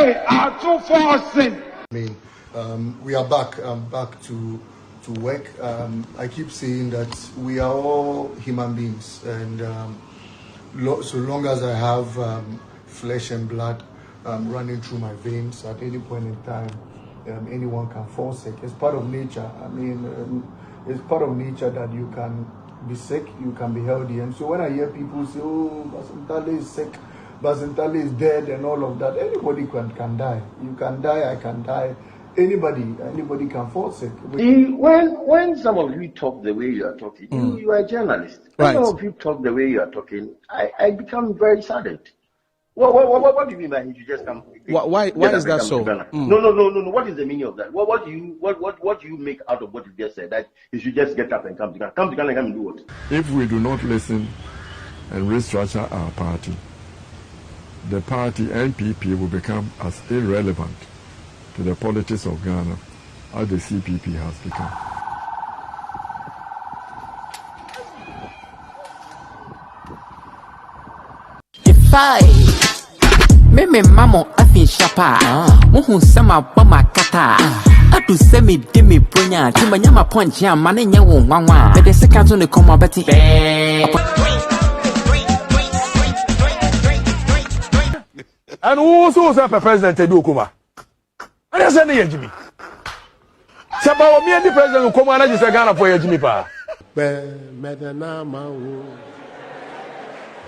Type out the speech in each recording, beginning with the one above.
they are too forcing. We are back. Back to work. I keep saying that we are all human beings, and so long as I have flesh and blood running through my veins, at any point in time, anyone can fall sick. It's part of nature. It's part of nature that you can be sick, you can be healthy. And so when I hear people say, "Oh, Basantale is sick, Basantale is dead," and all of that, anybody can die. You can die, I can die. Anybody can fall sick. When some of you talk the way you are talking, you are a journalist. When some of you talk the way you are talking, I become very saddened. What do you mean by you just come? Why is that so? No. What is the meaning of that? What do you make out of what you just said? That you should just get up and come to Ghana. Come to Ghana and come and do what? If we do not listen and restructure our party, the party NPP will become as irrelevant to the politics of Ghana as the CPP has become. Me mamo afin shapa. Who sama bama kata. Adu semi demi bronya. Timanya ma punch ya mane nya wo nwanwa. But the second one come abeti. And who so the president do kuma? And I say Jimmy. Saba me and the president come and just Ghana for Jimmy pa. Medana mawo.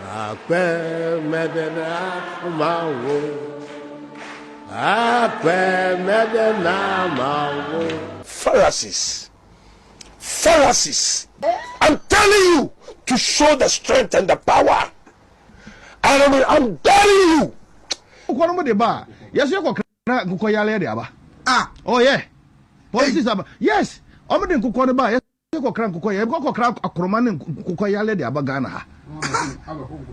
Akwe medana mawo. Akwe medana mawo. Pharisees. I'm telling you to show the strength and the power. I'm telling you. Yes, you go yale aba. Oh yeah. Policies aba. Yes. I'm going to go ba. Yes, you go crank ko. You go crank akroma ne ko yale de aba Ghana ha.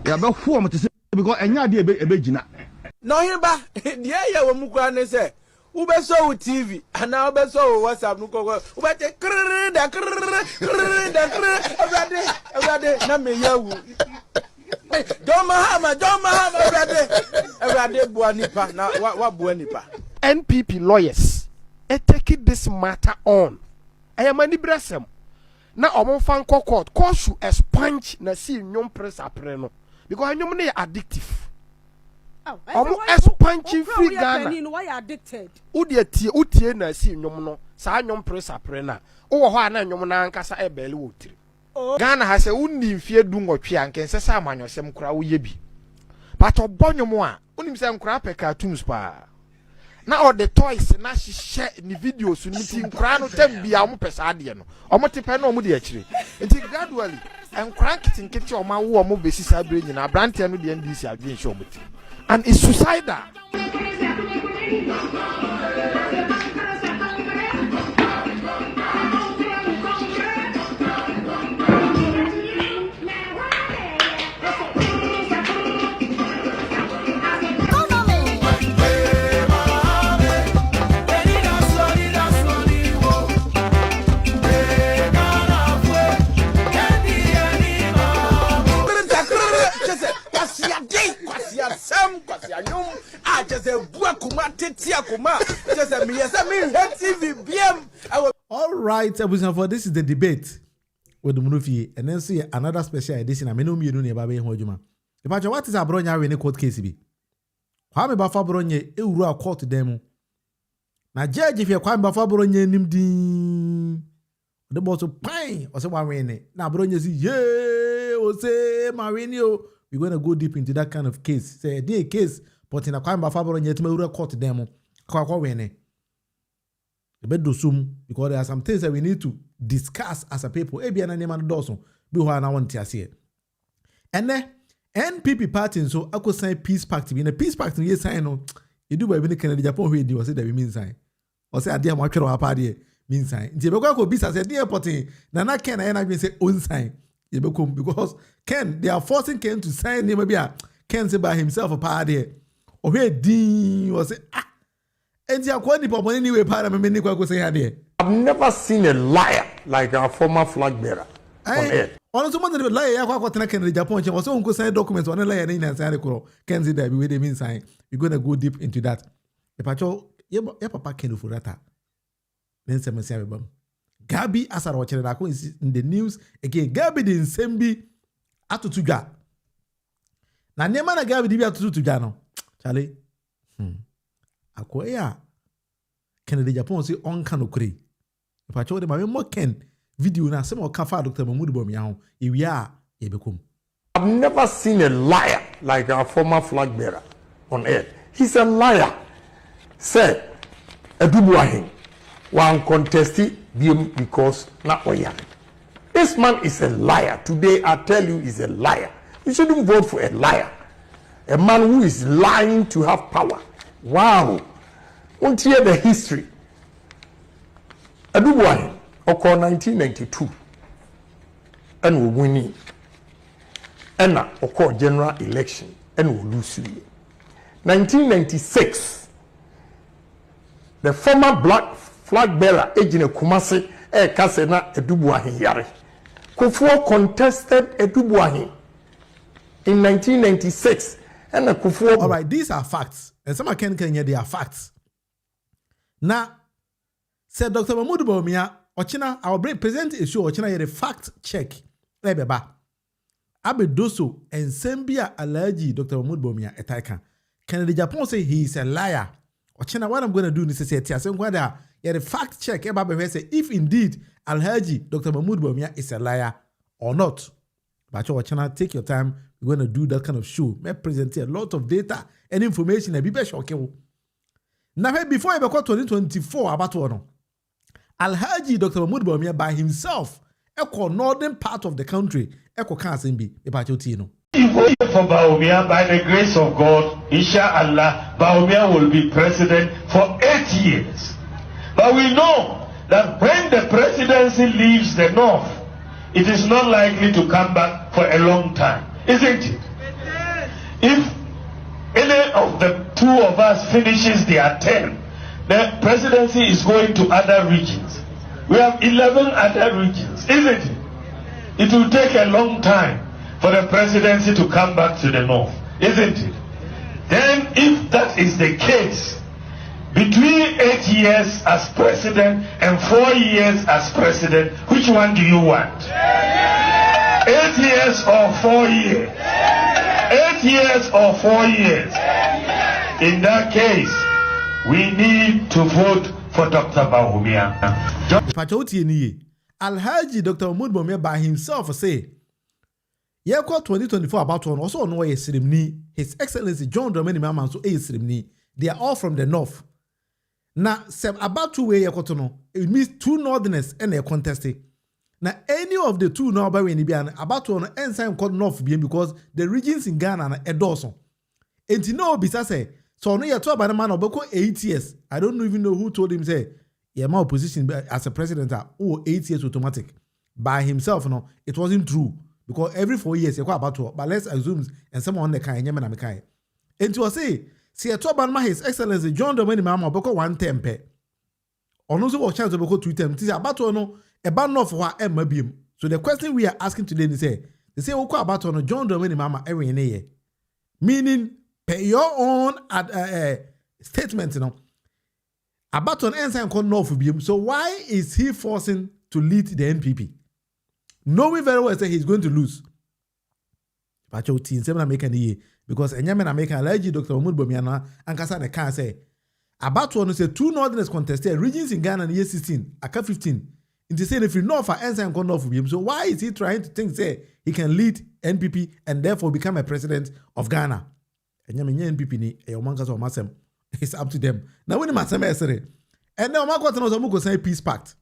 Ya be fu am te se because enya de ebe gina. No himba, de ya wo mu kwa ne se. Ube so TV and now be so WhatsApp no ko. Ube te everybody na me yawu. Don't mahama, everybody buanipa, na wa buanipa. NPP lawyers taking this matter on. I am any bressem. Now I'm fan court should expunge na see nyom press apreno because nyom na addictive. Oh, I'm expunging free Ghana. Why addicted? Utie na see nyom no sa nyom press aprena. O ho ana nyom na nkasa ebele wotiri. Ghana has a undi fear dungotwe anken sesa amanyosem kura wo ye bi. But obonyomo a unim se nkura pe cartoons pa. Na all the toys na share ni videos ni ti nkura no tem bia mo pesa ade no. Omo te pe na omo de akire. Nti gradually nkura kitinkiti omo wo omo besi sa bre nyina brante no de NDC adwen show omo ti. And it's suicidal. All right, for this is the debate with the Munufi, and then see another special edition. I mean, you don't know Hojuma. If I what is Abronye in a court case be? How me bafa Abronye e uru a court demo. Na judge if you kwame bafa Abronye nimdi the boss of pine or someone win. Now Abronye say yeah, or say Marinio. We're going to go deep into that kind of case. Say a case, but in a crime by Abronye to me court demo. Kwa wene. The bed do sum because there are some things that we need to discuss as a people. Ebi ana name and doso. Be who ana want to see. And then NPP party so I could sign peace pact. In a peace pact you sign no. You do by when Canada Japan we do say that we mean sign. Or say adia mo twere wa party mean sign. Nti be go bisa say dear party na na Ken na na say own sign. Because Ken, they are forcing Ken to sign him. Maybe Ken say by himself a party. Or where D was say and you are quite anyway. I've never seen a liar like our former flag bearer on air. Also, one of the liar in Japan was on sign documents on a liar in and sign. Ken say that we didn't mean sign. We're going to go deep into that. Epacho, ye papa Ken Furata. Then some say Gabby as I watch it in the news again. Gabby the Nsembi atutuga. Na nema na Gabby di atutuga no. Charlie. Akoya. Kennedy Japan say on kanokuri. Epacho de ma ken video na some kafa Dr. Mahmoud Bomiaho. Iwia yebekum. I've never seen a liar like our former flag bearer on earth. He's a liar. Say, Edubuahin, one contested because not Oyan. This man is a liar. Today, I tell you, he's a liar. You shouldn't vote for a liar. A man who is lying to have power. Wow. Won't hear the history. Edubuahin, occurred 1992. And we winning. And occur general election and we lose 1996 the former black flag bearer Ejine Kumasi Kasena Edubuahin Yare Kufuor contested Edubuahin in 1996 and Kufuor. All right, these are facts and some can hear they are facts. Now said Dr. Mahmoud Bawumia Ochina our present issue Ochina a fact check lebeba Abedoso and Sembia Allergy Dr. Mahmoud Bawumia etaka. Kennedy Japan say he is a liar. Ochina, what I'm going to do is say, the fact check say if indeed Alhaji Dr. Mahmoud Bawumia is a liar or not. But Ochina, take your time. We're going to do that kind of show. May present a lot of data and information. And be shocking. Now, before I got 2024 about one, Alhaji Dr. Mahmoud Bawumia by himself, echo northern part of the country. Eko Kansimbi, Epachotino. For Bawumia, by the grace of God, inshallah, Bawumia will be president for 8 years. But we know that when the presidency leaves the north, it is not likely to come back for a long time, isn't it? If any of the two of us finishes their term, the presidency is going to other regions. We have 11 other regions, isn't it? It will take a long time for the presidency to come back to the north, isn't it? Then if that is the case, between 8 years as president and 4 years as president, which one do you want? 8 years or 4 years? 8 years or 4 years? In that case, we need to vote for Dr. Bawumia. Alhaji Dr. Mahmoud Bawumia by himself say, "Yeah, 2024 about one also no way ceremony. His Excellency John Dramani Mahama so a ceremony. They are all from the north. Now, about 2 way it means 2 northerners and a contested. Now, any of the 2 northern about one ensign called north because the regions in Ghana are Dawson. And you know, besides say, so no you talk about a man of 8 years. I don't even know who told him say. Yeah, my opposition as a president 8 years automatic by himself. No, it wasn't true because every 4 years you go about to. But let's assume and someone on the kind yemen and and to say, see a top man His Excellency John Dramani Mahama boko 1 tempe. Or no so what chance to boko 2 tempe. This about to no about no for what MBM. So the question we are asking today is they say oko about to no John Dramani Mahama every year, meaning pay your own statement, you know. About an ensign called North. So why is he forcing to lead the NPP? Knowing very well that he's going to lose. But your team seven American year because Enyamen American allergy Dr. Mahmoud Bawumia and Kasane can say about one say 2 northerners contested regions in Ghana in year 16, aka 15. In the same if you know for ensign called North. So why is he trying to think say he can lead NPP and therefore become a president of Ghana? Enyamen NPP ni eyomankas or masem. It's up to them. Now when my semester, and now my quarter knows say peace pact.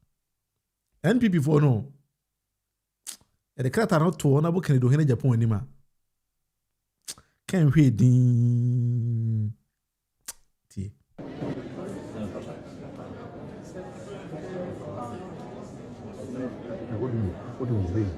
NPP for no. And the crata not to honorable can do any Japan anymore. Can we ding? What do you mean?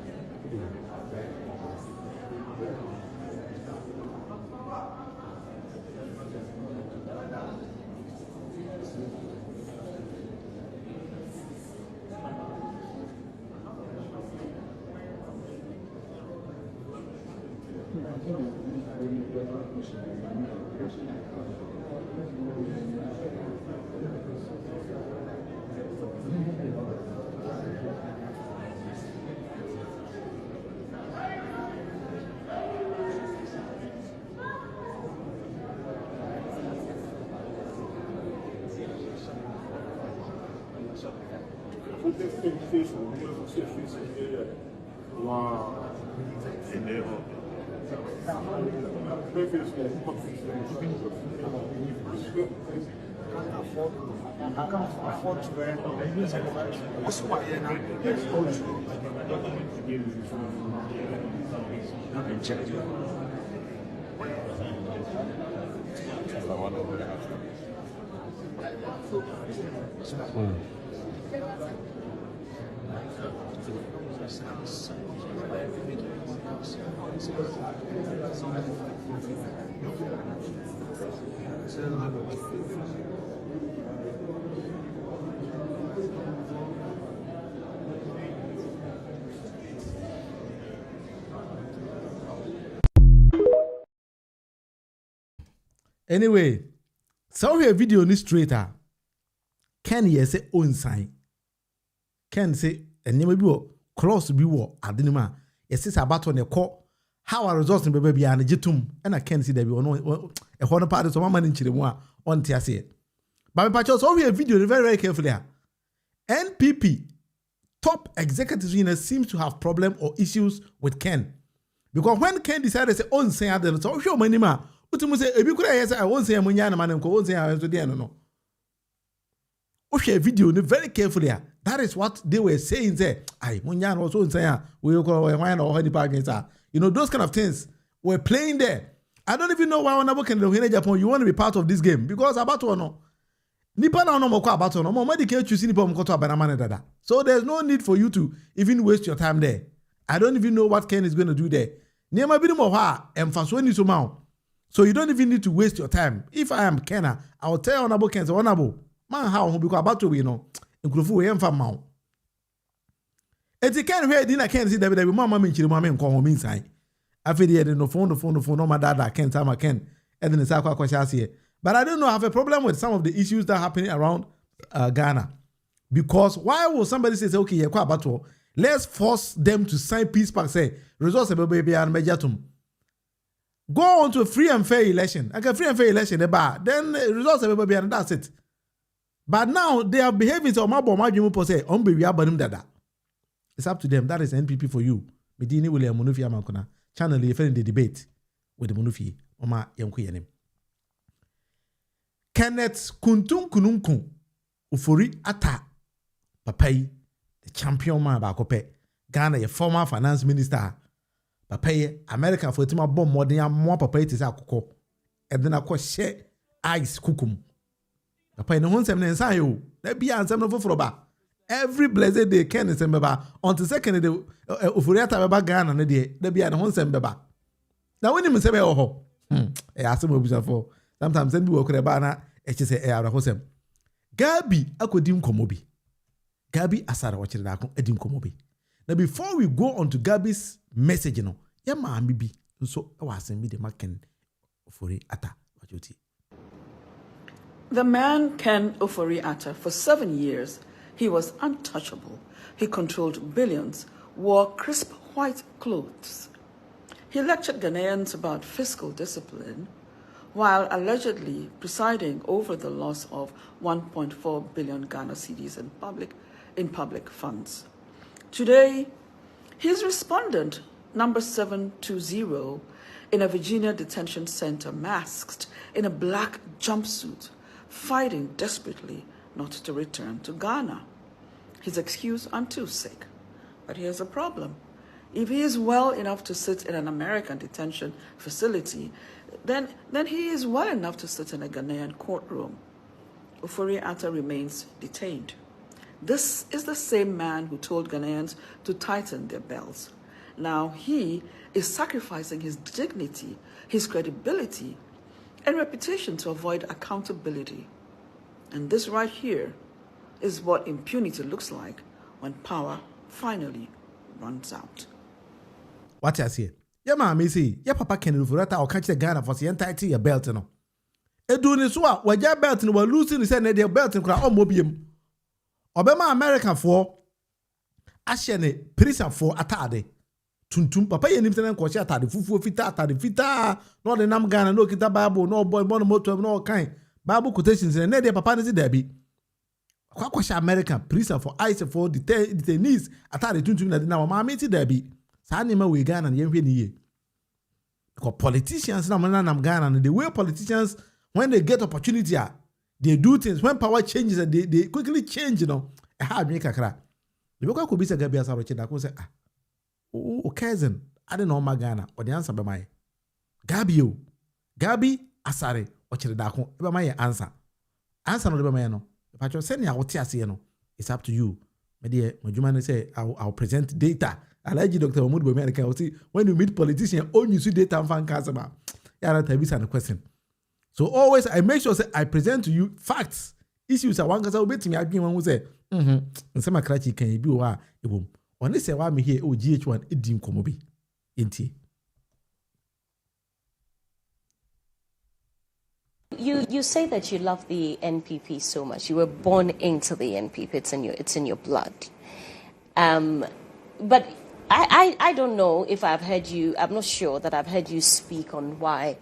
Anyway, so we a video on this straighter. Ken ye say own sign. Ken say and you be cross be war adenima. Yes, it's about on the call. How our results in baby and jitum and I can see that we no a corner part of some man in Chilemoa on Tiasia. But patches so we a video very, very carefully. NPP top executive seems to have problem or issues with Ken. Because when Ken decided to say own say then so show money ma. Utumu say ebi kura yes I won't say munyana man ko won't say I to dey no. O share video very carefully. That is what they were saying there. Ay munyana also say we go why no honey park against. You know those kind of things were playing there. I don't even know why on can in Japan you want to be part of this game because about to no. Nipa na no moko about no. Mo medicate choose nipa mko to abanamane dada. So there's no need for you to even waste your time there. I don't even know what Ken is going to do there. Niema bi mo ha emfaso ni so ma. So you don't even need to waste your time. If I am Kenna, I will tell Honorable Ken, Honorable, man, how because about to know, include we am from Mount. Eti Ken hear dinner Ken see that we mama min chiri mama nko home inside. After the no phone, no my dad Ken time Ken, and then it's a question here. But I don't know, I have a problem with some of the issues that are happening around Ghana. Because why will somebody say, okay, yeah, quite about to let's force them to sign peace pact, say, results of baby and mediatum. Go on to a free and fair election. Like a free and fair election, then the results will be and that's it. But now they are behaving so it's up to them. That is NPP for you. Medini William Munufia Makona. Channel if in the debate with the Munufi. Oma Yankuyanim. Kenneth Kuntun Kununku Ufuri Ata Papai, the champion man Bakope. Ghana, a former finance minister. Papaye America for tima bomb more than more papaye to say akoko and then akọ share ice kukum papaye no honsem na nsa yo na bia ansem no foforo ba every blessed day Ken nsem beba on the second day ofuriata beba Ghana na de na bia no honsem beba na woni msem e ho asem obusa for sometimes send bi wo kure ba na e che say e ara hosem Gabby akodi nkomo bi Gabby asara wo kire na akọ edi nkomo bi. Now, before we go on to Gabby's message, yeah, ma'am, bibi, so I was saying, the Macken Ofori Atta, what you see. The man Ken Ofori Atta, for 7 years, he was untouchable. He controlled billions, wore crisp white clothes. He lectured Ghanaians about fiscal discipline, while allegedly presiding over the loss of 1.4 billion Ghana cedis in public funds. Today, his respondent, number 720, in a Virginia detention center, masked in a black jumpsuit, fighting desperately not to return to Ghana. His excuse, I'm too sick. But here's a problem. If he is well enough to sit in an American detention facility, then he is well enough to sit in a Ghanaian courtroom. Ofori Atta remains detained. This is the same man who told Ghanaians to tighten their belts. Now he is sacrificing his dignity, his credibility, and reputation to avoid accountability. And this right here is what impunity looks like when power finally runs out. What I say? Yeah, mama, see, yeah, Papa Ken Ofori or catch the Ghana for the entirety your belt, no. Edu ni so wa ja belt no wa losing the say na their belt nkura o mobiem. Obema American for ahye ne prison for atade. Tuntum papa ye nimse na ko hye atade fufuo fita no de nam Ghana no kita Bible no boy moto no kan Bible quotations na dey papa ne si da bi. Kwakwa American prison for ICE for detainees atare tuntum na na ma meti da bi saa nema we Ghana na yehwe niye because politicians na nam Ghana no the way politicians when they get opportunity they do things when power changes and they quickly change adwene kakra the beko ko bisa Gabby asaro chida ko say o cousin ade na o Ghana o de answer be mai Gabby asare o chire da ko be mai answer no de be mai no if I send you what you it's up to you. My Majumane say I'll present data. I like you, Dr. Mahmoud Bomi. I see when you meet politicians, all you see data and fan customer. Yeah, that's a question. So always I make sure say I present to you facts. Issues are one because I'll bet me again one who say, and some cracky can you be wa boom. Only say why me here GH1 it dim komobi. Inti. You say that you love the NPP so much. You were born into the NPP. It's in your blood. But I don't know if I've heard you. I'm not sure that I've heard you speak on why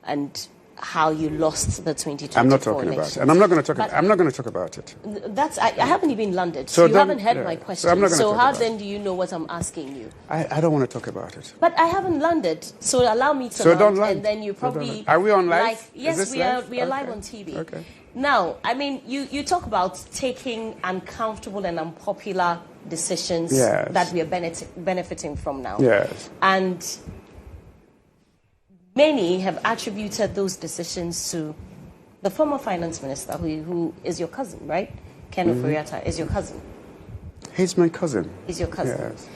and how you lost the 2024 I'm not talking election. about it, and I'm not going to talk. I'm not going to talk about it. I haven't even landed. So you haven't heard my question. So how then do you know what I'm asking you? I don't want to talk about it. But I haven't landed. So allow me to so land, don't land. and then you probably. Are we on live? Yes, we are. We are live on TV. Okay. Now, I mean, you talk about taking uncomfortable and unpopular decisions that we are benefiting from now. Yes. And many have attributed those decisions to the former finance minister, who is your cousin, right? Ken Ofori-Atta is your cousin. He's my cousin. He's your cousin. Yes.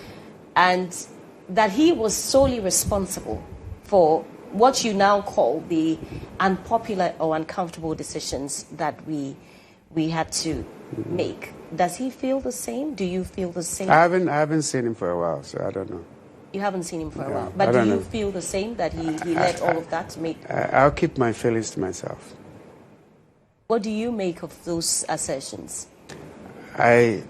And that he was solely responsible for what you now call the unpopular or uncomfortable decisions that we had to make. Does he feel the same? Do you feel the same? I haven't seen him for a while, so I don't know. You haven't seen him for a while. But do you feel the same, that he let all of that make... I'll keep my feelings to myself. What do you make of those assertions? I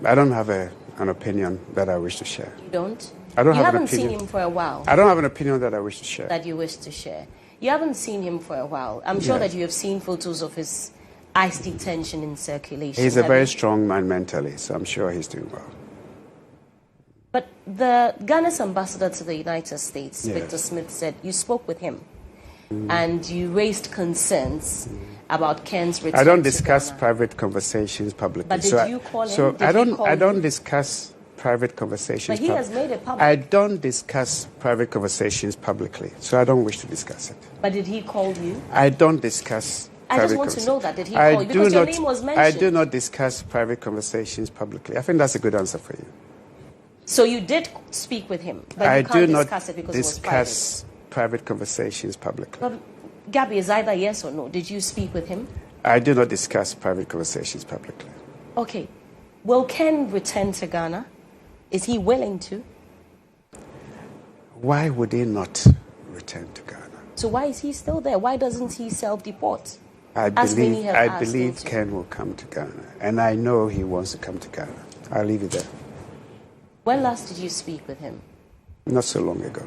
don't have an opinion that I wish to share. You don't? I don't you have an haven't opinion. seen him for a while. I don't have an opinion that I wish to share. That you wish to share. You haven't seen him for a while. I'm sure that you have seen photos of his ICE detention in circulation. He's a very strong man mentally, so I'm sure he's doing well. But the Ghana's ambassador to the United States, Victor Smith, said you spoke with him and you raised concerns about Ken's return. I don't discuss private conversations publicly. But did you call him? So I don't discuss private conversations. But he has made it public. I don't discuss private conversations publicly, so I don't wish to discuss it. But did he call you? I don't discuss. I just want to know that. Did he call you? Because your name was mentioned. I do not discuss private conversations publicly. I think that's a good answer for you. So you did speak with him, but you can't discuss it because it was private. I do not discuss private conversations publicly. But Gabby, is either yes or no? Did you speak with him? I do not discuss private conversations publicly. Okay. Will Ken return to Ghana? Is he willing to? Why would he not return to Ghana? So why is he still there? Why doesn't he self-deport? I believe Ken will come to Ghana, and I know he wants to come to Ghana. I'll leave it there. When last did you speak with him? Not so long ago.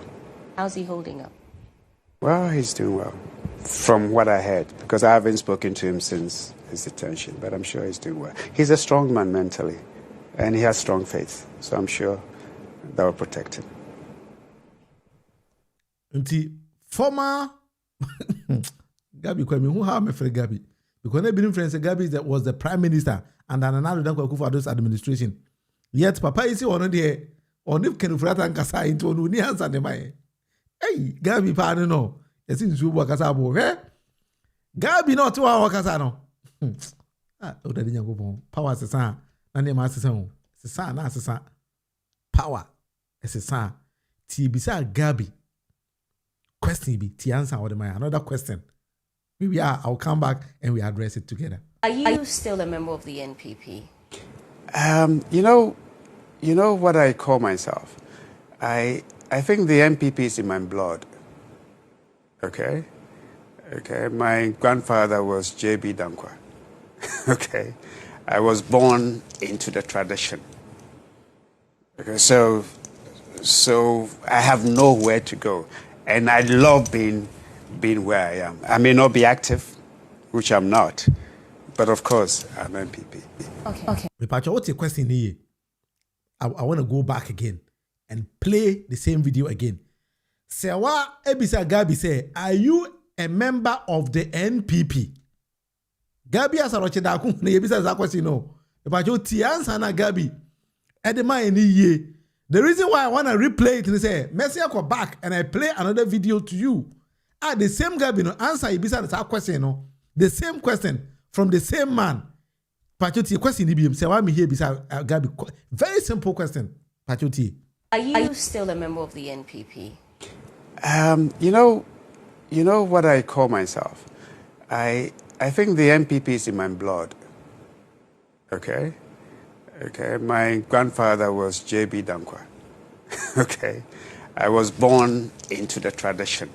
How's he holding up? Well, he's doing well, from what I heard, because I haven't spoken to him since his detention, but I'm sure he's doing well. He's a strong man mentally, and he has strong faith, so I'm sure that will protect him. Until former Gabby, who have my friend Gabby? Because I've been friends. Gabby was the prime minister, and then another Danko Akufo-Addo's administration. Yet Papa is on there, on if Ken Ofori-Atta and Kasa into Uni answer the man. Hey, Gabby, pardon no. Yes, it's you work as a boy. Gabby, not 2 hours Casano. Oh, that didn't go power as a son. And the master son. It's a son, as a son. Power as a son. T beside Gabby. Question be T answer or the man. Another question. Maybe I'll come back and we address it together. Are you still a member of the NPP? You know what I call myself. I think the NPP is in my blood. Okay. My grandfather was J.B. Dankwa. Okay. I was born into the tradition. Okay. So I have nowhere to go, and I love being where I am. I may not be active, which I'm not, but of course, I'm NPP. Okay. Pacho, what's your question here? I want to go back again and play the same video again. Sewa Ebisa Gabby say, are you a member of the NPP? Gabby as a rochedaku, ne Ebisa za question no. Pacho ti answer na Gabby. Edema any ye. The reason why I want to replay it is say, Messi go back and I play another video to you. The same Gabby no answer Ebisa that question no. The same question from the same man. Pachoti, question IBM. Say why me here beside Gabby? Very simple question. Pachoti. Are you still a member of the NPP? You know what I call myself. I think the NPP is in my blood. Okay. My grandfather was JB Dankwa. Okay. I was born into the tradition.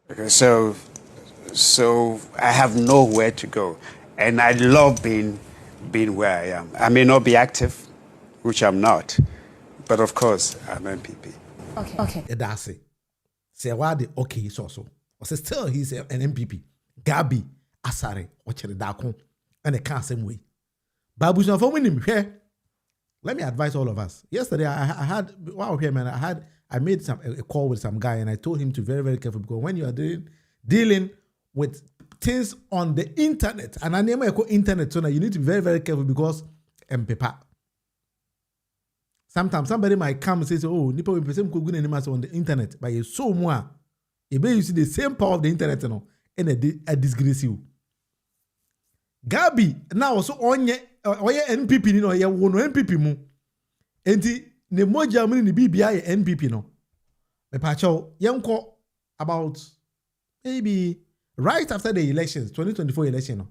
Okay. So I have nowhere to go. And I love being where I am. I may not be active, which I'm not, but of course, I'm NPP. Okay. That's it. Say why the okay so. Or say still he's an NPP. Gabby Asare Ochere Dakon and the can't same way. Babu's not for winning here. Let me advise all of us. Yesterday I had I made a call with some guy and I told him to very, very careful because when you are dealing with things on the internet, and I never call internet, so now you need to be very, very careful because MPP. Sometimes somebody might come and say, oh, Nipa will present Kugun animals on the internet, but you so more. You see the same power of the internet, you know, and a disgrace you. Gabby, now also on ye NPP, you know, ye won NPP mu. Enti, ne moja muni ni BBI NPP, no. Me pacho, yanko about maybe right after the elections, 2024 election, no.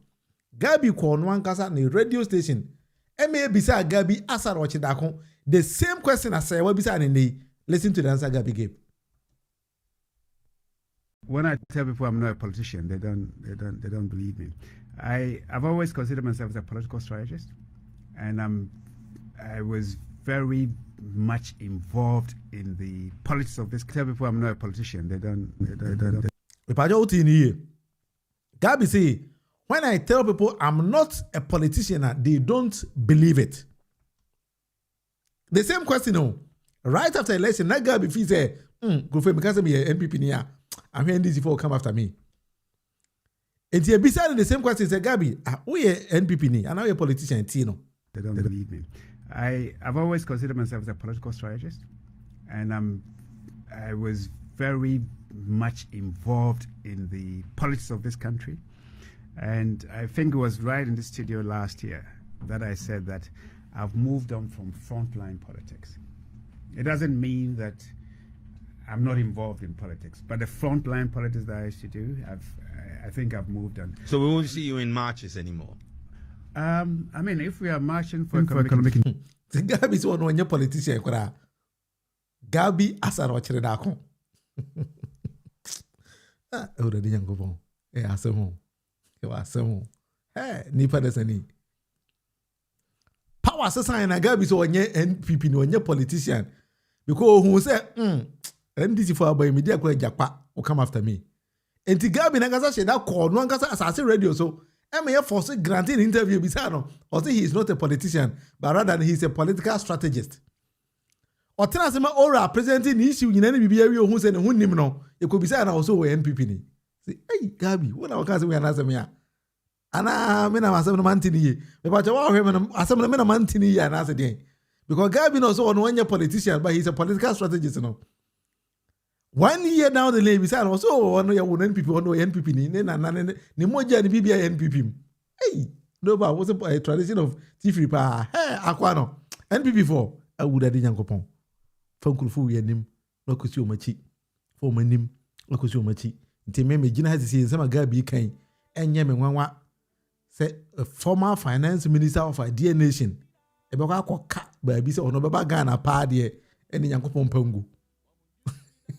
Gabby called one kasa on the radio station. MA bisa Gabby asar Ochidakon. The same question as I bisa and listen to the answer Gabby gave. When I tell people I'm not a politician, they don't believe me. I've always considered myself as a political strategist, and I was very much involved in the politics of this. Tell people I'm not a politician, they don't. Gabby say, when I tell people I'm not a politician, they don't believe it. The same question, no. Right after election, that Gabby fee say, go for because I'm a NPP niya. I'm hearing this before come after me. And he beside the same question, say, Gabby, we are NPP ni, and now you're a politician, Tino. They don't believe me. I've always considered myself as a political strategist, and I was very much involved in the politics of this country. And I think it was right in the studio last year that I said that I've moved on from frontline politics. It doesn't mean that I'm not involved in politics, but the frontline politics that I used to do, I think I've moved on. So we won't see you in marches anymore? I mean, if we are marching for economic... Gabby is one your politician. Gabby asar Ochere Dakon. Already young go on. Yeah, some hey, Nipa desani. Power sign na Gabby so onye NPP no onye politician. Because who say, NDC for boy media ko japa will come after me. Enti Gabby na gasa she that call no gasa asase radio so MA force granting interview bisano. Or say he is not a politician, but rather he's a political strategist. Or tell us ora presenting issue in any BBI who said who nim no. It could be said also we NPP ni. Say, hey Gabby, when I can we answer me. Ana me na asem no mantini. Me pa chawa hwe asem no me na mantini ya na ase den. Because Gabby no so one politician, but he's a political strategist no. 1 year down the lane, we said also one ya NPP, one NPP ni moja ni BBI NPP. Hey, no ba was a tradition of chief repair. Hey, akwano NPP for I would have yankopon. Fankulfu we nim no kusi o machi. For manim no kusi o machi. Nti me gina has say some Gabby kan enye me nwanwa say a former finance minister of Idea Nation. E be kwa ka ba bi say ono beba Ghana pa de eni yankopon pangu.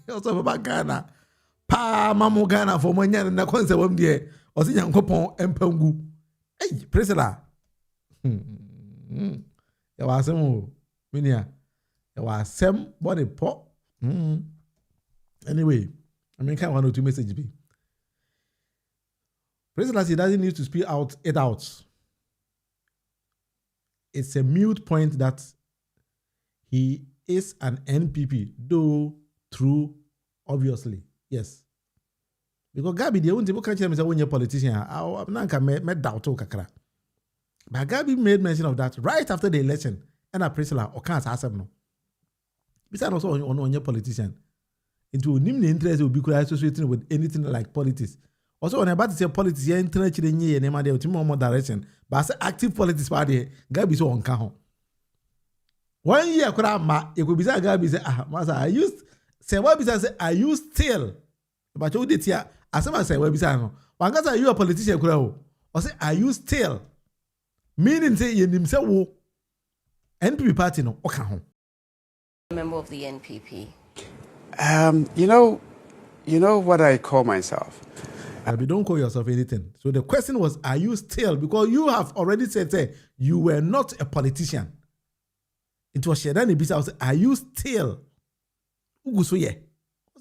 Also beba Ghana pa mamu Ghana for manya na konse wam de o say yankopon empangu. Hey, presela. Ya wasem minia. Ya wasem body po. Anyway, I mean, kind of one or two messages be. President he doesn't need to speak it out. It's a mute point that he is an NPP, though true, obviously. Yes. Because Gabby, the only people can't tell me when you're a politician, I'm not going to doubt kakra. But Gabby made mention of that right after the election. And a president or can't ask him no. Besides also on your politician. Into him interest will be associated with anything like politics. Also, when I'm about to say politics, you're interested in ye and name of more direction. But as active politics party, Gabby so on count. 1 year, it could be that Gabby say, Master, I used say what say I used still. But you did here, as I say, what no. One guy say you a politician, or say I used still. Meaning say you himself NPP party no okay. Member of the NPP. You know what I call myself. You don't call yourself anything. So the question was, are you still? Because you have already said you were not a politician. It was Shedani Bisa. I was, are you still?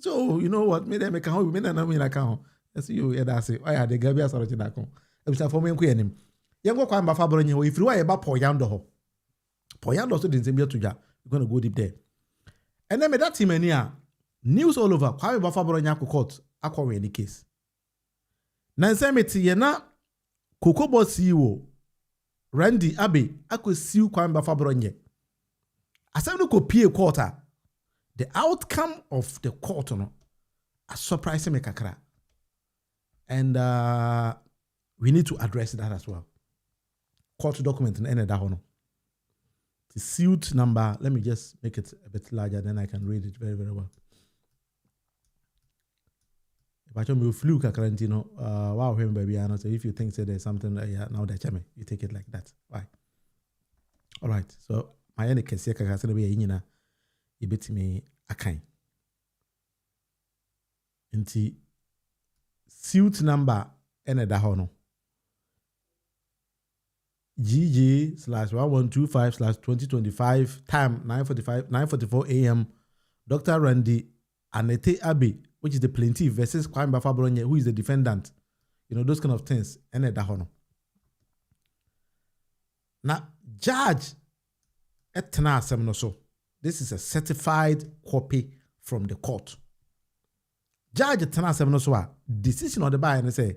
So you know what? Maybe I can hold. Maybe I can. That's you. Yeah, that's it. I had the Gabby as already that. I'm saying for me, I'm going to. You go kwamba Abronye. If you are about Poyando ho, Poyando so didn't be to ya. You're gonna go deep there. And then with that team here, news all over. Kwamba Abronye ko court. Akwa any case. Nansemeti yena Kokobo CEO Randy Abe ako siu Kwamba Abronye. Asem no ko pie quarter. The outcome of the court no a surprise me kakra. And we need to address that as well. Court document in any that the suit number, let me just make it a bit larger, then I can read it very, very well. If I me flu kakarantino, wow, him baby, I know. So if you think that there's something, now that you take it like that. Why? All right. So my any case here kakasena be yina, you bet me a kind. Inti suit number any that GG/1125/2025 time 9:44 a.m. Dr. Randy Anete Abe, which is the plaintiff, versus Kwamba Abronye, who is the defendant. You know, those kind of things. Now, judge etna semno so. This is a certified copy from the court. Judge etna semno so decision on the buy and say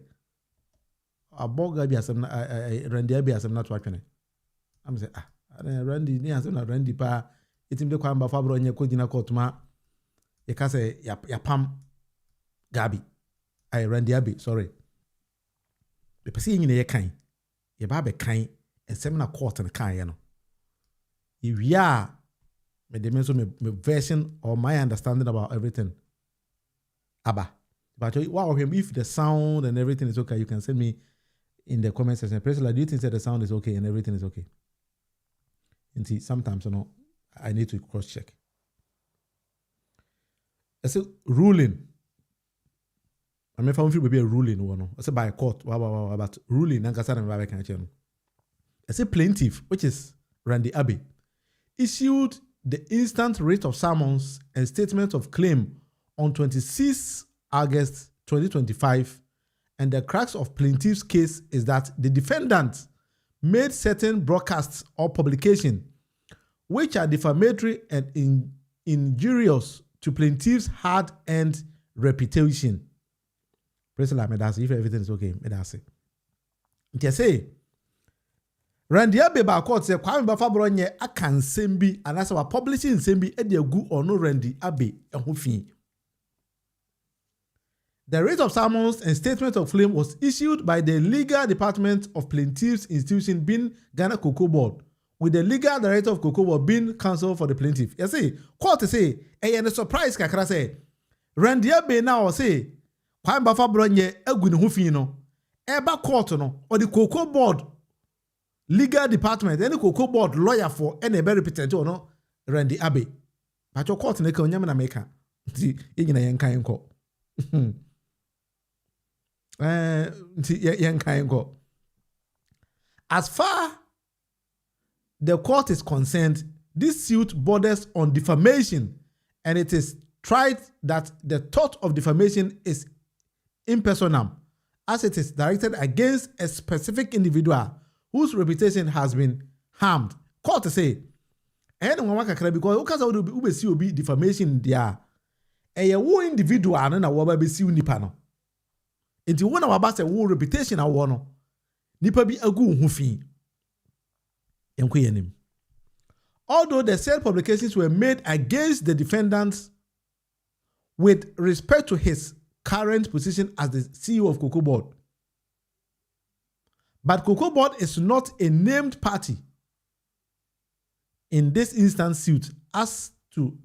Aboga bi asem na Randy bi asem na to atwene. Am say Randy ni asem na Randy pa etim de Kwamba Abronye ko gina court ma ye ka say ya pam Gabby Randy Abe sorry. The person yin ye kan ye ba be kan ensem na court na kan ye no. If ya me de menso me version or my understanding about everything. Aba. But wow, if the sound and everything is okay, you can send me in the comment section. Personally, do you think that the sound is okay and everything is okay? And see, sometimes I need to cross check. I say ruling. I mean, if I feel be a ruling, I say by a court, but ruling. I say plaintiff, which is Randy Abe, issued the instant writ of summons and statement of claim on 26 August 2025. And the crux of plaintiff's case is that the defendant made certain broadcasts or publication which are defamatory and injurious to plaintiff's hard-earned reputation. President Medasi, if everything is okay, Medasi. It say, Randy Abe ba court say Kwamba Abronye akan sembi and as our publishing sembi e dey gu ono Randy Abe ehofin. The writ of summons and statement of claim was issued by the legal department of plaintiff's institution being Ghana Cocoa Board, with the legal director of Cocoa Board being counsel for the plaintiff. You see, court say, and a surprise kakra say, Randy Abe now say, Kwamba Abronye egu ne ho fi no, eba court no, or the Cocoa Board legal department, any Cocoa Board lawyer for any very representative no, Randy Abe. But your court ne ka onyam na meka. Ti yina yen kan ko. As far the court is concerned, this suit borders on defamation, and it is tried that the thought of defamation is impersonal as it is directed against a specific individual whose reputation has been harmed. Court to say, and one kakra because because ube see obi defamation there. A wo individual no na wo ba be see nipa no. Enti wo na waba se wo reputation a wo no. Nipa bi agu ho fi. Enko yenim. Although the said publications were made against the defendants with respect to his current position as the CEO of Cocoa Board. But Cocoa Board is not a named party in this instant suit as to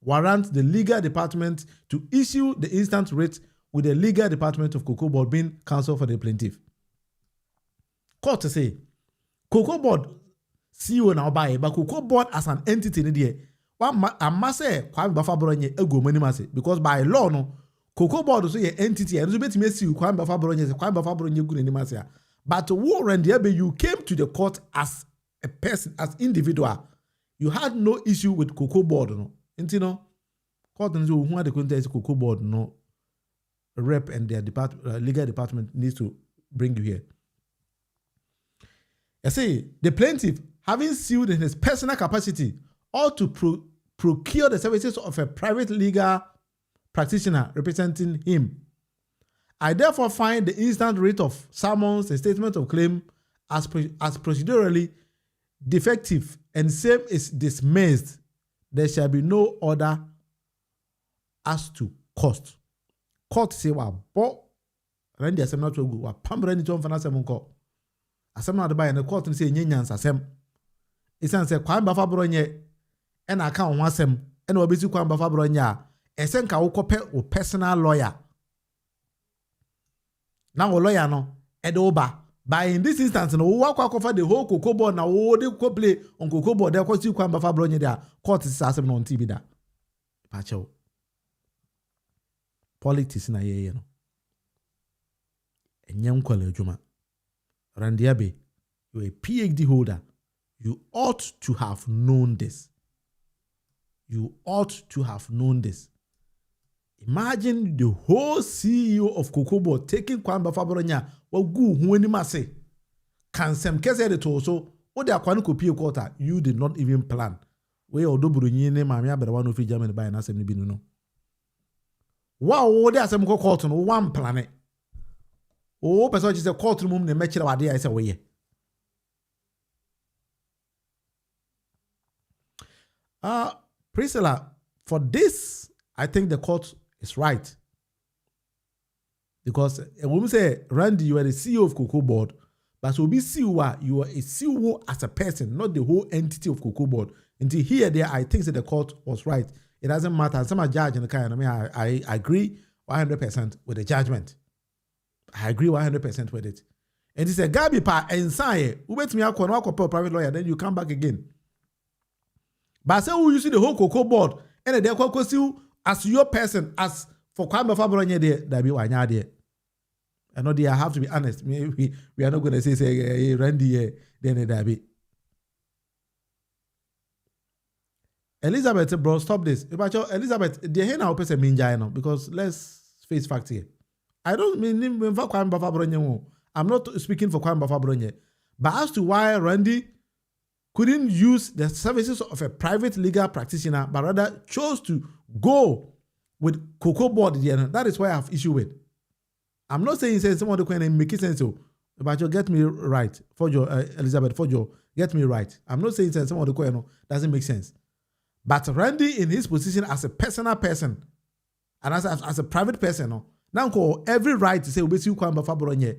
warrant the legal department to issue the instant writ with the legal department of Cocoa Board being counsel for the plaintiff. Court to say, Cocoa Board CEO now buy, but Cocoa Board as an entity in the I must say, Abronye ego money must because by law no Cocoa Board also an entity and so bet me see Abronye good in the but Warren you came to the court as a person, as individual. You had no issue with Cocoa Board, no. And you know, court and who are the contest Cocoa Board, no rep and their legal department needs to bring you here. I say the plaintiff, having sued in his personal capacity, ought to procure the services of a private legal practitioner representing him. I therefore find the instant writ of summons, a statement of claim, as procedurally defective and same is dismissed. There shall be no order as to cost. Court say wa bo rendi asem na to go wa pambra ni to mfa na asem nko. Asem na de ba na court say nyanyansa asem. Isan say kwan ba fa Abronye e na aka ho asem e na obesi kwan ba fa Abronye a esen ka wo kope o personal lawyer. Na wo lawyer no e de oba. By in this instance, no wo akwa for the whole Cocoa Board na wo de ko play on Cocoa Board there ko si kwan ba fa Abronye there. Court is asem no on TV da. Pa chew. Politics na ye no. Enyam kwale adwuma. Randiabe, you're a PhD holder. You ought to have known this. You ought to have known this. Imagine the whole CEO of Cocoa Board taking Kwan Bafabronya wa gu hu anima say. Can some kese de to so o de akwanu kopie quarter you did not even plan. We odoburu nyi ne maame abere no fi Germany by na asem ni bi no. Wow, they are some court on one planet. Oh, person is a courtroom, the match of idea is away. Priscilla, for this, I think the court is right. Because a woman say, Randy, you are the CEO of Cocoa Board, but so be CEO, you are a CEO as a person, not the whole entity of Cocoa Board. Until here, there, I think that the court was right. It doesn't matter. Some are judge in the kind. I mean, I agree 100% with the judgment. I agree 100% with it. And it's a Gabby pa and say, who bet me a private lawyer, then you come back again. But say who you see the whole Cocoa Board and they call you as your person, as for Kwame Abronye there be one there. I know I have to be honest. We are not going to say Randy then there be. Elizabeth, bro, stop this. Elizabeth, the hen now person minja because let's face facts here. I don't mean for Kwame Abronye. I'm not speaking for Kwame Abronye. But as to why Randy couldn't use the services of a private legal practitioner, but rather chose to go with Cocoa Board, that is why I have issue with. I'm not saying someone can make it sense, but you get me right. Elizabeth, get me right. I'm not saying someone doesn't make sense. But Randy, in his position as a personal person and as a private person, now call every right to say Obesi Kwame Abronye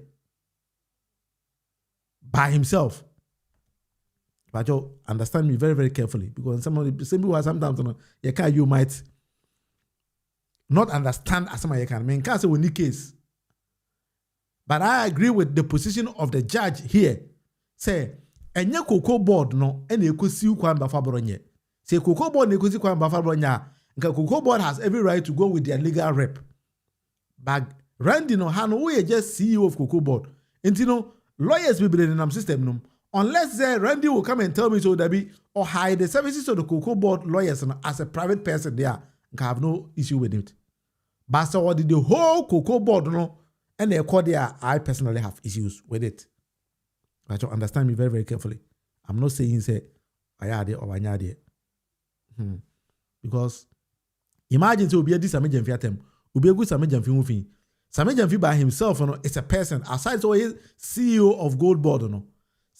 by himself. But you understand me very, very carefully because sometimes you might not understand as much as you can. I mean, can't say in this case. But I agree with the position of the judge here. Say, enye Cocoa Board no, ene ekosi Kwame Abronye. Say Cocoa Board negozi Kwame Abronye. Cocoa Board has every right to go with their legal rep. But Randy no hano we just CEO of Cocoa Board. And you know, lawyers will be in the system no. Unless Randy will come and tell me so that be or hide the services of the Cocoa Board lawyers as a private person there, I have no issue with it. But so what did the whole Cocoa Board no And the code there, I personally have issues with it. But you understand me very, very carefully. I'm not saying say I had it or I had it. Because imagine to be a disamage fiatem, will be a good samage and film. Samage by himself, it's a person. Aside so he's CEO of Gold Board,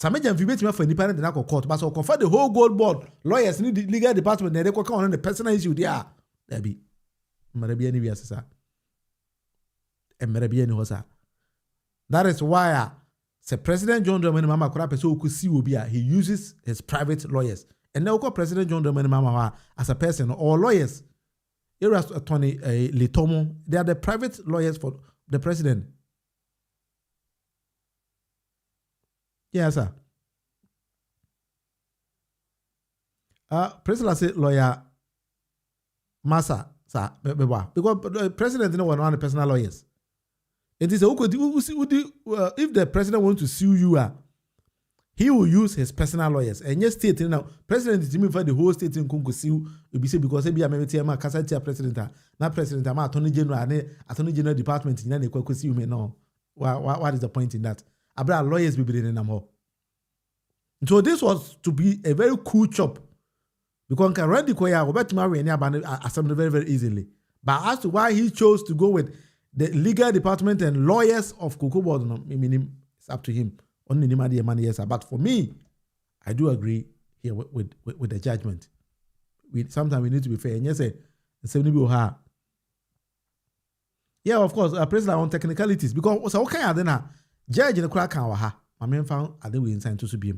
Samage and Fibet for independent and court, but so confer the whole Gold Board, lawyers need the legal department, they can on the personal issue there. There be. Marabiani Viasa. And Marabiani Hosa. That is why say President John Dramani Mama Kurape so could see he uses his private lawyers. And now President John Dramani Mama as a person or lawyers. Eras attorney Litomo, they are the private lawyers for the president. Yes, sir. President say lawyer Massa, sir, because the president didn't want the personal lawyers. It is if the president wants to sue you, he will use his personal lawyers. And yes, state now, president is for the whole state in Congo sue because he be a member of president, not president, attorney general department in any sue me no. What is the point in that? Abra lawyers be in them. So this was to be a very cool chop because can read the choir about marry any assembly very, very easily. But as to why he chose to go with the legal department and lawyers of Cocoa Board, it's up to him. Only the money, yes. But for me, I do agree here with the judgment. Sometimes we need to be fair. And yes, yeah, of course, president on technicalities because so okay, then judge in the crack ha. My main found I think we inside to be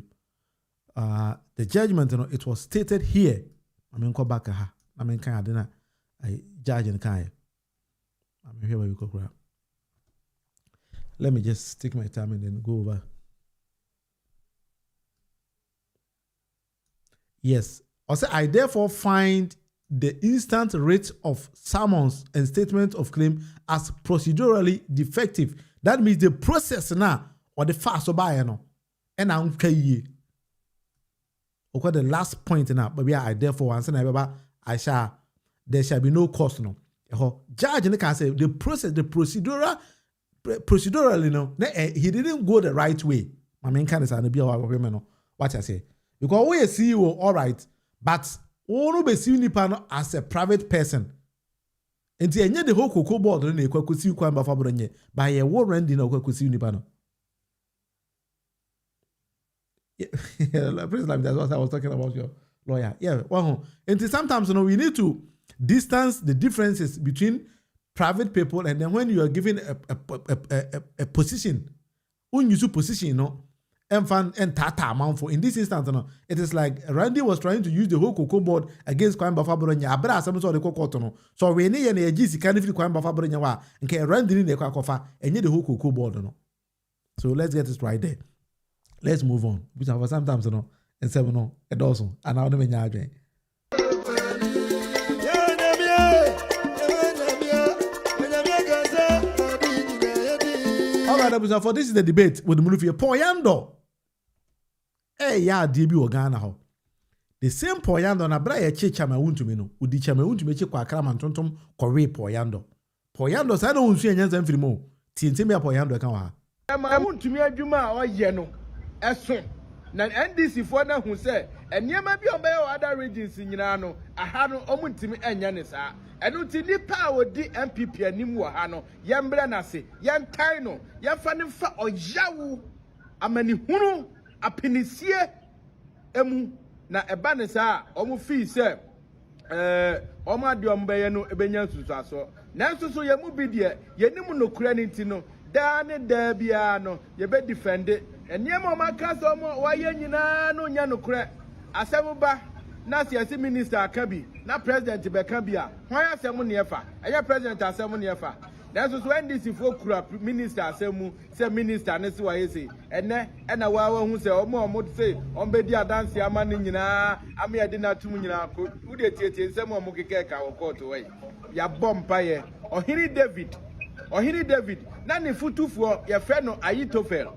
the judgment, it was stated here. I mean, go back ha. I mean, kind of I judge in kind. I'm here where we go. Let me just take my time and then go over. Yes. Also, I therefore find the instant writ of summons and statement of claim as procedurally defective. That means the process now or the fast or by no. And I'm okay. Okay, the last point now, but yeah, I therefore answer there shall be no cost no. Judge and can say the process, the procedurally no, he didn't go the right way. My main kind is be what I say. Because we are CEO, all right, but we be see nipa as a private person. And the whole Cocoa Board in the see kwamba Abronye by a warrant in a see nipa no. That's what I was talking about your lawyer. Yeah, well, and sometimes we need to distance the differences between private people and then when you are given a position, unusual position, and tata amount for in this instance, it is like Randy was trying to use the whole Cocoa Board against Kwame Abronye. Abra some sort of cocoa so we need an AGC can if you Kwame Abronye wa and Randy in the Kwakofa and the whole Cocoa Board. So let's get this right there. Let's move on. Because sometimes and 7 and also and now the all right, for this is the debate with the Munufia Poyando. Hey, yeah, DB or Ghana ho. The same Poyando na bra ye chama wuntu me no. Udi chama wuntu me kwa krama ntontom kore Poyando. Poyando sa no unsu enyanza mfirimo. Tientemi Poyando kan wa. Ma wuntu me adwuma o ye no. Eso. Na NDC fo na hu se enema bi ombe o other regions nyina no aha no omuntimi enya ne saa. Enu ti nipa a odi NPP anim wo ha no yembre na se yentan no yefa ne fa oyawu amani hunu apinisie emu na eba ne saa omu fi se omu ade ombe no ebenya susu aso nanso so yemu bi de yenim no kura ne ti no da ne da bia no ye be defend eniema o maka so mo wa ye nyina no nya no kura asemu ba na siyasi minister Gabby na president Bekabia why asemu ne efa eya president asemu ne efa nanso so NDC fo kura minister asemu se minister ne se wa yesi ene na wa hu se omo se ombedi adanse ama ne nyina ama ye de na tum nyina ko ude tietie nsemu omo keke ka wo court we ya bompa ye ohiri David na ne futufo ye fe no Ayitofel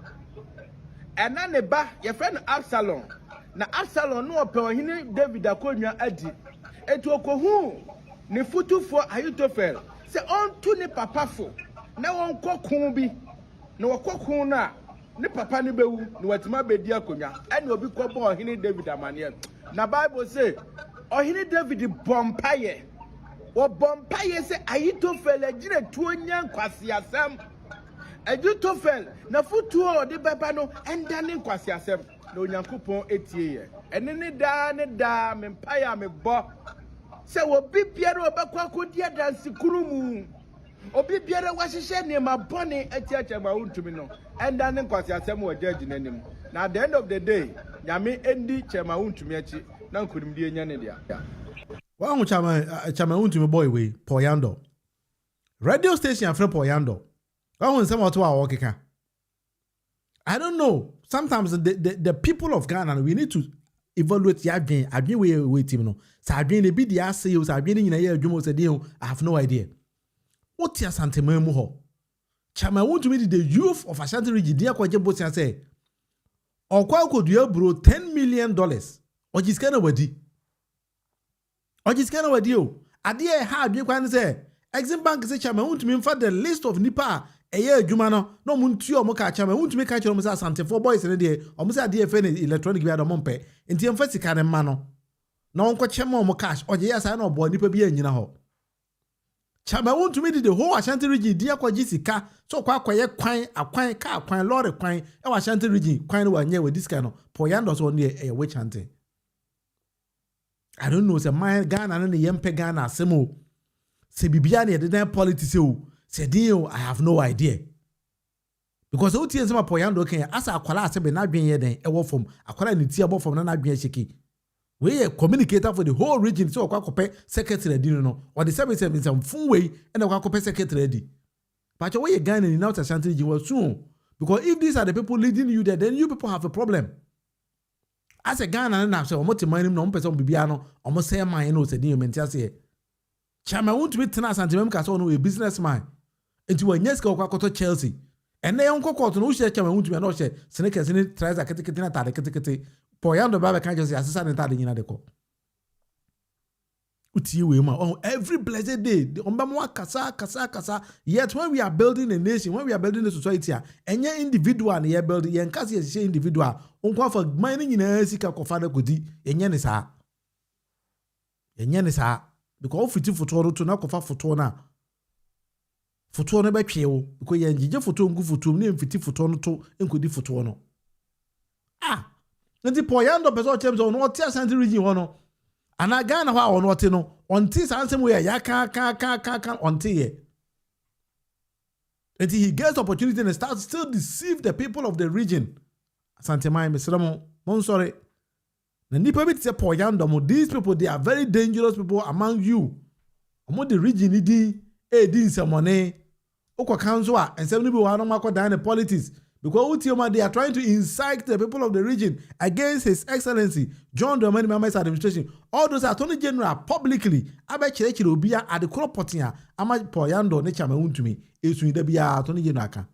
ena ne ba ye fe no Absalom na Absalom no ope ohini David akonwa adi etu okohu ne futufo Ayitofel se on to ne papafo na won kokun bi na wakokun na ne papa ne bewu na watima bedi akonya ene obi ko bo ohene David amane na Bible say ohene David bompaye wo bompaye say Ahitofel agire tuo nya nkwase asem Ahitofel na futuo de baba no enda ne nkwase asem na onyankopon etie ye ene ne da mempaya me bo se wo bibiara obekwa kodia dansi kurumu obi biara wahyehyɛ nneɛma bɔne atiacha ma wontumi no ɛnda ne nkwasi asɛm wɔ judge n'anim na at the end of the day nyame endi chema wontumi akyi na nkonimdie nya ne dia wa hu chama wontumi boy we Poyando radio station afre Poyando wa hu nsɛm ɔto a wɔkeka I don't know sometimes the people of Ghana we need to evaluate ya adwen we team no sa adwen ne bi dia say o sa adwen ne nyina ye adwuma o sa dey I have no idea. What ya santema mu ho? Chama want me the youth of Ashanti region dia kwaje bosia say okwa kodua bro $10 million. Ojiska na wadi. Ojiska na wadi o. Ade e ha adwe kwan say Exim Bank say chama want me for the list of nipa eye adwuma no mu ntuo mo ka chama want me ka kire mo say Asante for boys ne de o mo say ade e fe electronic bi adom mpe. Enti emfa sika ne ma no. Na onko chema mo cash oje ya say na obo nipa bi anyina ho. Chama want to me the whole Ashanti region dia kwa jisika so kwa kwaye kwan lorry kwan e wa Ashanti region kwan wa nye we this kind of Poyando so near e witch hunting. I don't know say my Ghana na yempe Ghana asemo se bibia na de politics o se deal I have no idea. Because o tie say Poyando kan asa akwala asebe na adwen ye den e wo fom akwala ni tie abo fom na adwen shiki. We a communicator for the whole region so kwakope secretary di no or the service some fun way and kwakope secretary di but we Ghana in out Ashanti region was soon because if these are the people leading you there then you people have a problem as a Ghana na say omo te man no person bibia no omo say man no say di menti ase chama want me tena Ashanti mem ka so no a businessman enti wa nyeska kwakoto Chelsea and na yonkoko no share chama want me no share senekese ni tries akete na tade kete Poyando baba can just assess and tell you na deko. Uti we ma on every blessed day. Ombamwa kasa. Yet when we are building a nation, when we are building a society, any individual and ye building, ye nkasi ye individual. Unkwa for mining in a sika kofada kodi. Yenye ni sa. Because ofiti foto to na kofa foto na. Foto na betwe wo. Because ye njije foto ngu foto ni mfiti foto no to enkodi foto no. Nti Poyando peso chems on what Ashanti region wono ana Ghana hwa on what no onti sansem we ya kan onti ye. Until he gets opportunity and starts still deceive the people of the region. Asante mai mesramo mon sorry. Na nipa bit say Poyando mo these people they are very dangerous people among you. Omo the region ni di di nsemone okwa kanzo a ensem ni bi wa no makodan the politics. Because they are trying to incite the people of the region against His Excellency John Dramani Mahama's administration. All those Attorney General publicly, abe chile obia at the crop potia, ama Poyando ne chama untumi. Esu de bia Attorney General ka.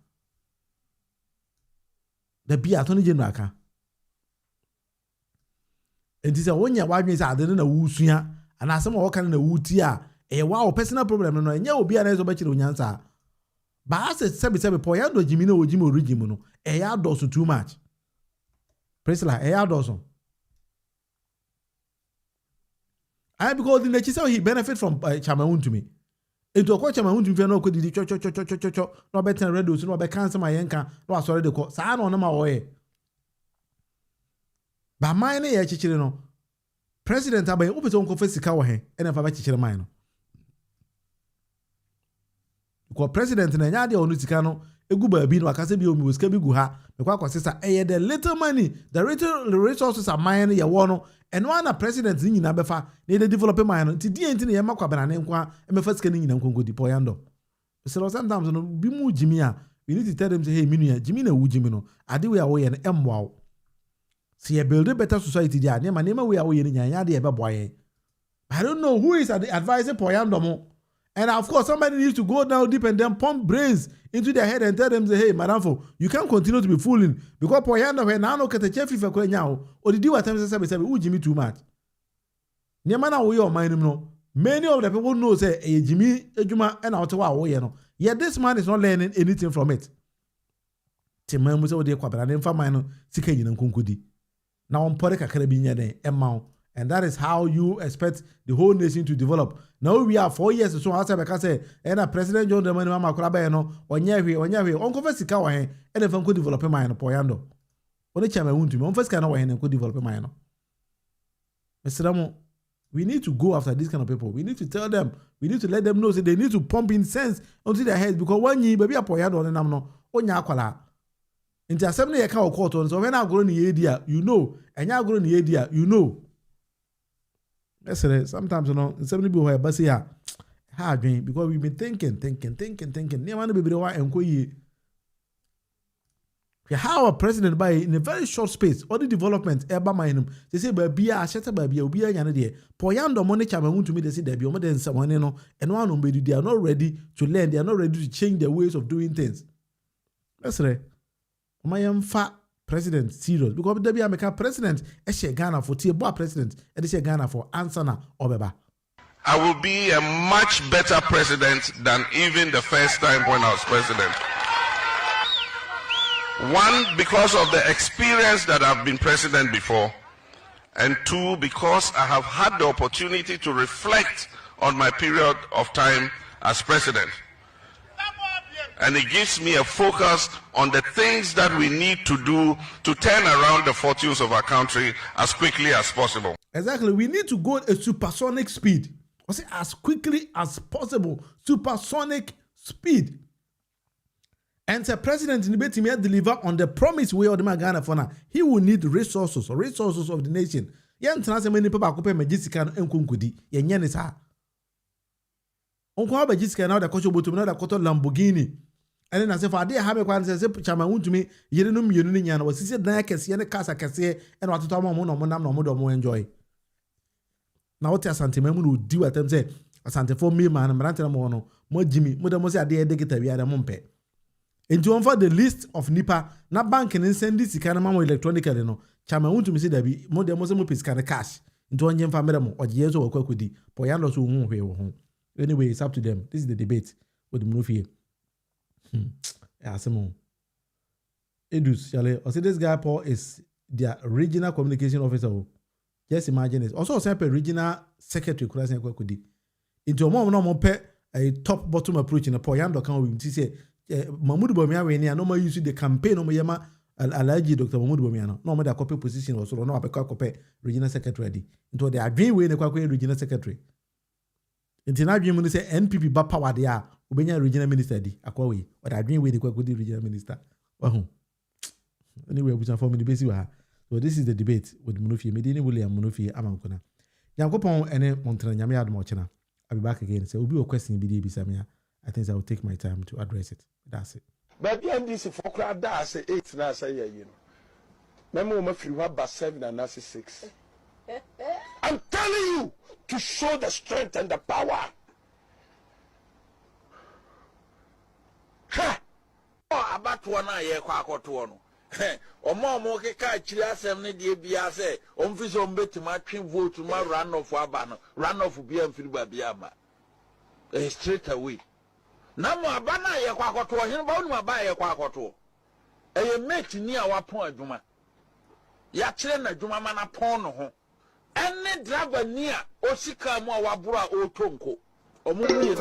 The bia Attorney General ka. And this is when you watch me say I didn't know wusuya, and as some of na wutia. Wow personal problem no. Enya obia na ezo be chile unyansa. But as a sebe Poyando Jimino or Jimo Rigimono, a yard does too much. Presla, a yard does. I because in the chisel he benefit from Chamaun to me. Into a coach Chamaun to no could the cho, no better reduce, no better cancel my yanka, no sorry the court. San on my way. But mine a chichino. President Abbey opens on confess the cowhe, and if I chichino mine. Kwa president na nyade onu sika no egu baabi no akase bi omi sika bi gu ha mekwa kwasesa the little money the resources are mine ye wo no eno ana president ni nyina befa na dey develop mine no ti na ye makwa bana ne nkwa emefa sika ni nyina nkonko di Poyando so sometimes no bi mu jimi a we need to tell them say hey minu ya jimi na wu jimi no ade we a wo ye no emwa see ye build a better society dia na ma we a wo ye ni nyanya de e be boye I don't know who is advising Poyando mo. And of course, somebody needs to go down deep and then pump brains into their head and tell them, say, hey, madam, you can't continue to be fooling. Because Poyando, when I look at the chef, if I now, or did you attempt to say, Jimmy too much? Nyamana, we are mind no. Many of the people know, say, Jimmy, Ejuma, and Ottawa, no. Yet this man is not learning anything from it. Timamu se odi kwabra ne mfa man no sika nyina nkonkodi. Na on pore kakra bi nya den emma. And that is how you expect the whole nation to develop. Now we are 4 years so outside because say na President John Dramani Mama kura ba no onye hwe on ko fa sika wa hen e na fa nko develop man no poyando. Oni chama wuntumi on fa sika na wa hen nko develop man no. Mr. We need to go after these kind of people. We need to tell them. We need to let them know that they need to pump in sense onto their heads because when you baby apoyado on them no onya akwala. Inti asem na ye ka court on so when agro ni yedia you know enya agro ni yedia you know. Sometimes you know some people who are say ha adwen because we've been thinking. Ne man be wa enko yi. How a president by in a very short space all the development eba mainum they say babia asheta babia obi anya ne de poyando money chama to me they say there be omo den someone no and one on they are not ready to learn, they are not ready to change their ways of doing things. That's right. My fa president serious because there be America president e she Ghana for tie boa president e she Ghana for answer na obeba. I will be a much better president than even the first time when I was president. One, because of the experience that I've been president before, and two, because I have had the opportunity to reflect on my period of time as president. And it gives me a focus on the things that we need to do to turn around the fortunes of our country as quickly as possible. Exactly. We need to go at supersonic speed. I say as quickly as possible. Supersonic speed. And the president in the deliver on the promise way of the Ghana for now. He will need resources of the nation. Yan tana se many people ko pe magisika no enkunkudi. Yenye ne sa. Onko ba magisika na da kocho botum na da koto Lamborghini. Ene na se fa de ha me kwan se chama wuntumi yere no mienu nya na wasisi dan kese ne kasa kese ene watoto mo no mo nam no mo do mo enjoy. Na wote asante mamu no di watam se asante for me man mrante na mo no mo jimi mo de mo se ade degita wi ade mo mpe. And to offer the list of NIPA, na bank and send this kind of electronically no. Chama won't me say that be more than most of cash. Into one young family or years or work with the Poyando so home. Anyway, it's up to them. This is the debate with the Munufi. Simon. Edus, Shale, or say this guy Paul is their regional communication officer. Just imagine it. Also, a regional secretary crossing Kwakudi. Into a more normal pet a top bottom approach in a Poyando can we say. Mahmoud Bawumia we no more use the campaign no yema alaji Dr. Mahmoud Bawumia no more da copy position or so no abeka copy regional secretary into the adwin we ne kwakwa regional secretary into na adwin mu say NPP ba power there obenya regional minister di akwa we or the adwin we ne kwakwa di regional minister anyway we for me the basic wa so this is the debate with Munofie Medini William Munofie amankona Yankopon ene montra nyame admo chena I'll be back again say obi o question bi dey bisamia I think I will take my time to address it. That's it. But the NDC for crowd that's 8 now say you know. Memo free what 7 and that's 6. I'm telling you to show the strength and the power. Ha! Oh, about one year kwakoto no. Omo ke ka chiri asem ne de bia say omfiso mbeti ma twen vote ma run off aba no run off bia mfiri ba bia ma. Straight away. Namo abana ye kwakoto hin ba onu aba ye kwakoto eye mate ni a wapon adwuma ya kire na adwuma ma na pon no ho ene driver ni a osika mu a waboro a otonko omo ni ye